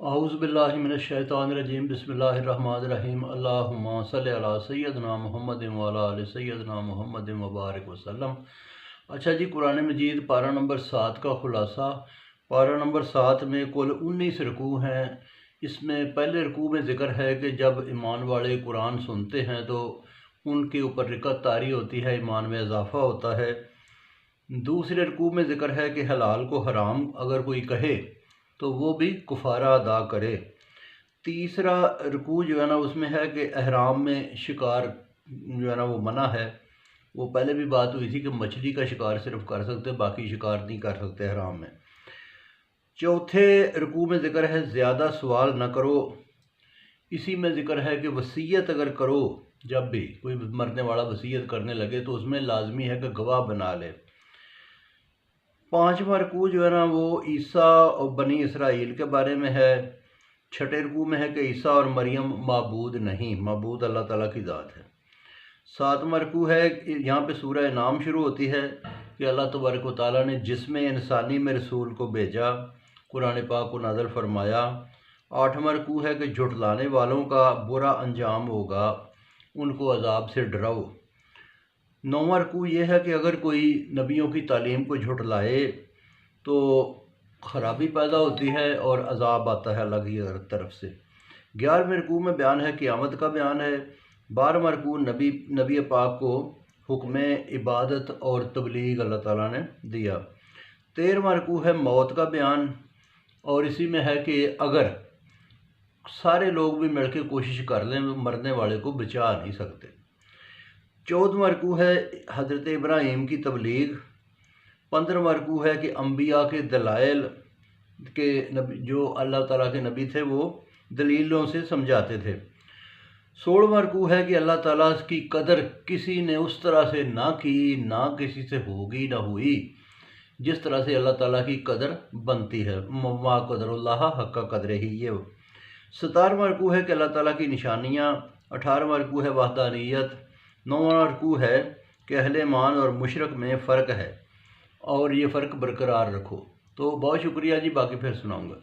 اعوذ باللہ من الشیطان الرجیم بسم اللہ الرحمن الرحیم اللہم صلی علی سیدنا محمد وعلی آل سیدنا محمد مبارک وسلم۔ اچھا جی، قرآن مجید پارہ نمبر 7 کا خلاصہ۔ پارہ نمبر 7 میں کل 19 رکوع ہیں۔ اس میں پہلے رکوع میں ذکر ہے کہ جب ایمان والے قرآن سنتے ہیں تو ان کے اوپر رکعت طاری ہوتی ہے، ایمان میں اضافہ ہوتا ہے۔ دوسرے رکوع میں ذکر ہے کہ حلال کو حرام اگر کوئی کہے تو وہ بھی کفارہ ادا کرے۔ تیسرا رکوع جو ہے نا اس میں ہے کہ احرام میں شکار جو ہے نا وہ منع ہے۔ وہ پہلے بھی بات ہوئی تھی کہ مچھلی کا شکار صرف کر سکتے، باقی شکار نہیں کر سکتے احرام میں۔ چوتھے رکوع میں ذکر ہے زیادہ سوال نہ کرو۔ اسی میں ذکر ہے کہ وصیت اگر کرو، جب بھی کوئی مرنے والا وصیت کرنے لگے تو اس میں لازمی ہے کہ گواہ بنا لے۔ پانچواں رکوع جو ہے نا وہ عیسیٰ اور بنی اسرائیل کے بارے میں ہے۔ چھٹے رکوع میں ہے کہ عیسیٰ اور مریم معبود نہیں، معبود اللہ تعالیٰ کی ذات ہے۔ ساتواں رکوع ہے، یہاں پہ سورہ انعام شروع ہوتی ہے کہ اللہ تبارک و تعالیٰ نے جسم انسانی میں رسول کو بھیجا، قرآن پاک کو نازل فرمایا۔ آٹھواں رکوع ہے کہ جھٹلانے والوں کا برا انجام ہوگا، ان کو عذاب سے ڈراؤ۔ نوواں رکوع یہ ہے کہ اگر کوئی نبیوں کی تعلیم کو جھٹلائے تو خرابی پیدا ہوتی ہے اور عذاب آتا ہے اللہ کی طرف سے۔ 11ویں رکوع میں بیان ہے قیامت کا بیان ہے۔ 12واں رکوع نبی پاک کو حکم عبادت اور تبلیغ اللہ تعالیٰ نے دیا۔ 13واں رکوع ہے موت کا بیان، اور اسی میں ہے کہ اگر سارے لوگ بھی مل کے کوشش کر لیں تو مرنے والے کو بچا نہیں سکتے۔ 14واں رکوع ہے حضرت ابراہیم کی تبلیغ۔ 15واں رکوع ہے کہ انبیاء کے دلائل کے جو اللہ تعالیٰ کے نبی تھے وہ دلیلوں سے سمجھاتے تھے۔ 16واں رکوع ہے کہ اللہ تعالیٰ کی قدر کسی نے اس طرح سے نہ کی، نہ کسی سے ہوگی نہ ہوئی جس طرح سے اللہ تعالیٰ کی قدر بنتی ہے۔ ما قدر اللہ حق قدر ہی یہ۔ 17واں رکوع ہے کہ اللہ تعالیٰ کی نشانیاں۔ 18واں رکوع ہے وحدانیت۔ 9واں رکوع ہے کہ اہل ایمان اور مشرک میں فرق ہے اور یہ فرق برقرار رکھو۔ تو بہت شکریہ جی، باقی پھر سناؤں گا۔